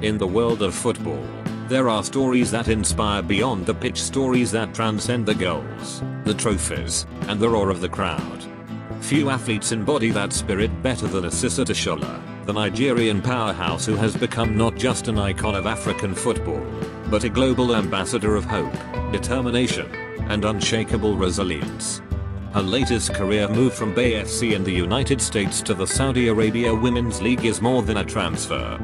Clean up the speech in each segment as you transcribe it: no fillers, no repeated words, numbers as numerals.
In the world of football, there are stories that inspire beyond the pitch, stories that transcend the goals, the trophies, and the roar of the crowd. Few athletes embody that spirit better than Asisat Oshoala, the Nigerian powerhouse who has become not just an icon of African football, but a global ambassador of hope, determination, and unshakable resilience. Her latest career move from Bay FC in the United States to the Saudi Arabia Women's League is more than a transfer.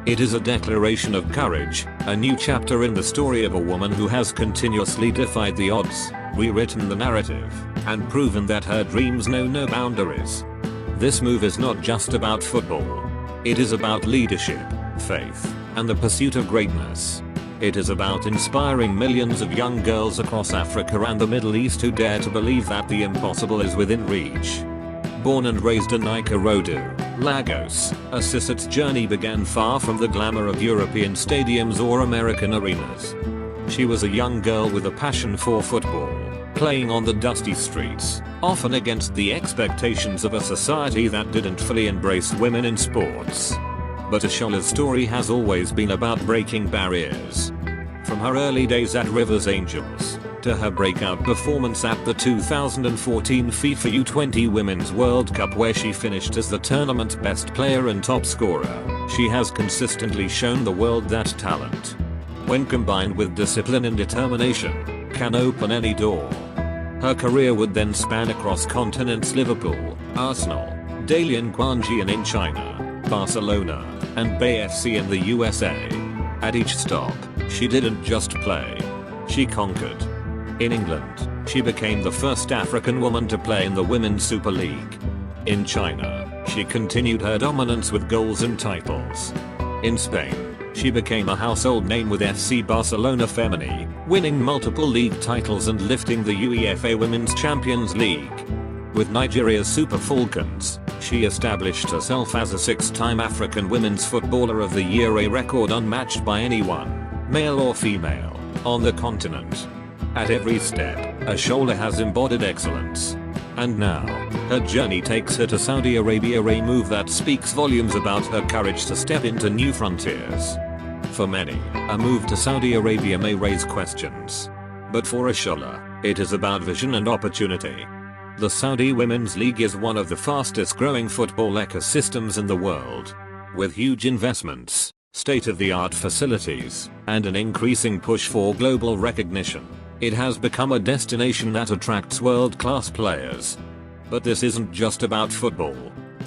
It is a declaration of courage, a new chapter in the story of a woman who has continuously defied the odds, rewritten the narrative, and proven that her dreams know no boundaries. This move is not just about football. It is about leadership, faith, and the pursuit of greatness. It is about inspiring millions of young girls across Africa and the Middle East who dare to believe that the impossible is within reach. Born and raised in Ikorodu, Lagos, Asisat's journey began far from the glamour of European stadiums or American arenas. She was a young girl with a passion for football, playing on the dusty streets, often against the expectations of a society that didn't fully embrace women in sports. But Oshoala's story has always been about breaking barriers. From her early days at Rivers Angels, to her breakout performance at the 2014 FIFA U20 Women's World Cup where she finished as the tournament's best player and top scorer, she has consistently shown the world that talent, when combined with discipline and determination, can open any door. Her career would then span across continents: Liverpool, Arsenal, Dalian Quanjian in China, Barcelona, and Bay FC in the USA. At each stop, she didn't just play, she conquered. In England, she became the first African woman to play in the Women's Super League. In China, she continued her dominance with goals and titles. In Spain, she became a household name with FC Barcelona Femení, winning multiple league titles and lifting the UEFA Women's Champions League. With Nigeria's Super Falcons, she established herself as a 6-time African Women's Footballer of the Year, a record unmatched by anyone, male or female, on the continent. At every step, Oshoala has embodied excellence. And now, her journey takes her to Saudi Arabia, a move that speaks volumes about her courage to step into new frontiers. For many, a move to Saudi Arabia may raise questions. But for Oshoala, it is about vision and opportunity. The Saudi Women's League is one of the fastest growing football ecosystems in the world. With huge investments, state-of-the-art facilities, and an increasing push for global recognition, it has become a destination that attracts world-class players. But this isn't just about football.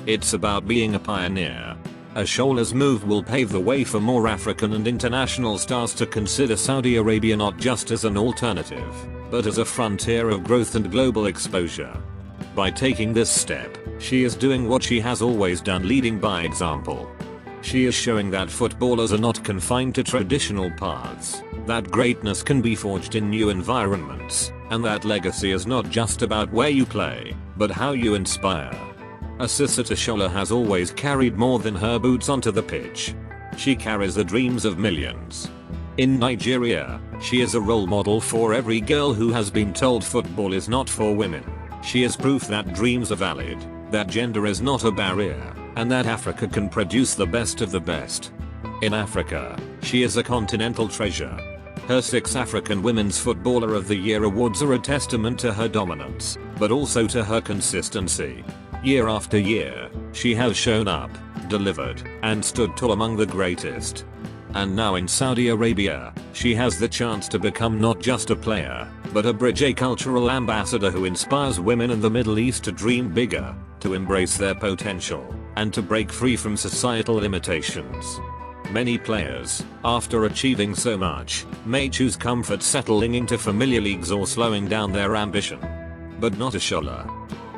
It's about being a pioneer. Oshoala's move will pave the way for more African and international stars to consider Saudi Arabia not just as an alternative, but as a frontier of growth and global exposure. By taking this step, she is doing what she has always done, leading by example. She is showing that footballers are not confined to traditional paths, that greatness can be forged in new environments, and that legacy is not just about where you play, but how you inspire. Asisat Oshoala has always carried more than her boots onto the pitch. She carries the dreams of millions. In Nigeria, she is a role model for every girl who has been told football is not for women. She is proof that dreams are valid, that gender is not a barrier, and that Africa can produce the best of the best. In Africa, she is a continental treasure. Her 6 African Women's Footballer of the Year awards are a testament to her dominance, but also to her consistency. Year after year, she has shown up, delivered, and stood tall among the greatest. And now in Saudi Arabia, she has the chance to become not just a player, but a cultural ambassador who inspires women in the Middle East to dream bigger, to embrace their potential, and to break free from societal limitations. Many players, after achieving so much, may choose comfort, settling into familiar leagues or slowing down their ambition. But not Oshoala.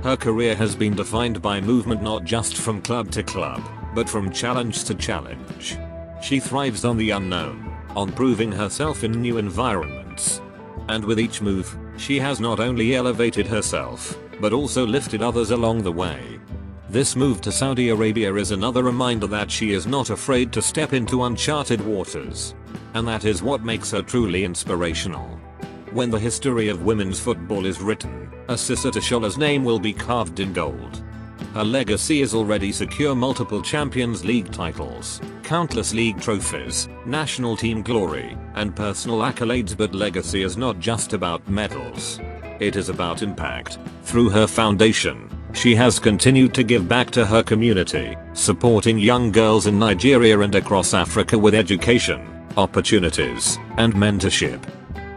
Her career has been defined by movement, not just from club to club, but from challenge to challenge. She thrives on the unknown, on proving herself in new environments. And with each move, she has not only elevated herself, but also lifted others along the way. This move to Saudi Arabia is another reminder that she is not afraid to step into uncharted waters. And that is what makes her truly inspirational. When the history of women's football is written, Asisat Oshoala's name will be carved in gold. Her legacy is already secure multiple Champions League titles, countless league trophies, national team glory, and personal accolades, but legacy is not just about medals. It is about impact. Through her foundation, she has continued to give back to her community, supporting young girls in Nigeria and across Africa with education, opportunities, and mentorship.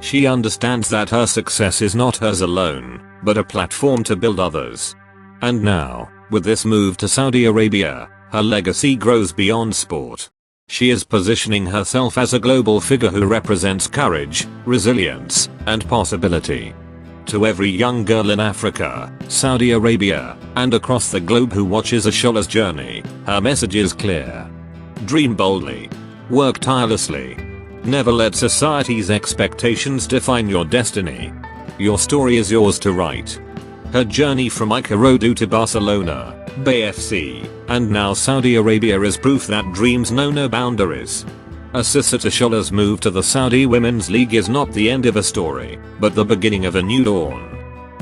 She understands that her success is not hers alone, but a platform to build others. And now, with this move to Saudi Arabia, her legacy grows beyond sport. She is positioning herself as a global figure who represents courage, resilience, and possibility. To every young girl in Africa, Saudi Arabia, and across the globe who watches Oshoala's journey, her message is clear. Dream boldly. Work tirelessly. Never let society's expectations define your destiny. Your story is yours to write. Her journey from Ikorodu to Barcelona, Bay FC, and now Saudi Arabia is proof that dreams know no boundaries. Asisat Oshoala's move to the Saudi Women's League is not the end of a story, but the beginning of a new dawn.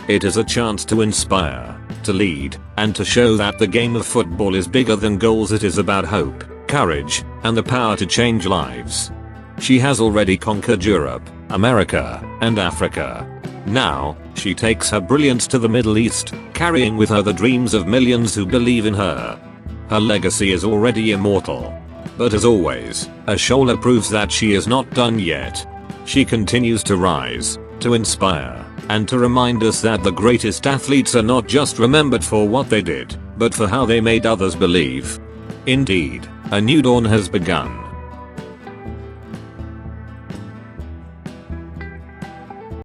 It is a chance to inspire, to lead, and to show that the game of football is bigger than goals. It is about hope, courage, and the power to change lives. She has already conquered Europe, America, and Africa. Now, she takes her brilliance to the Middle East, carrying with her the dreams of millions who believe in her. Her legacy is already immortal. But as always, Oshoala proves that she is not done yet. She continues to rise, to inspire, and to remind us that the greatest athletes are not just remembered for what they did, but for how they made others believe. Indeed, a new dawn has begun.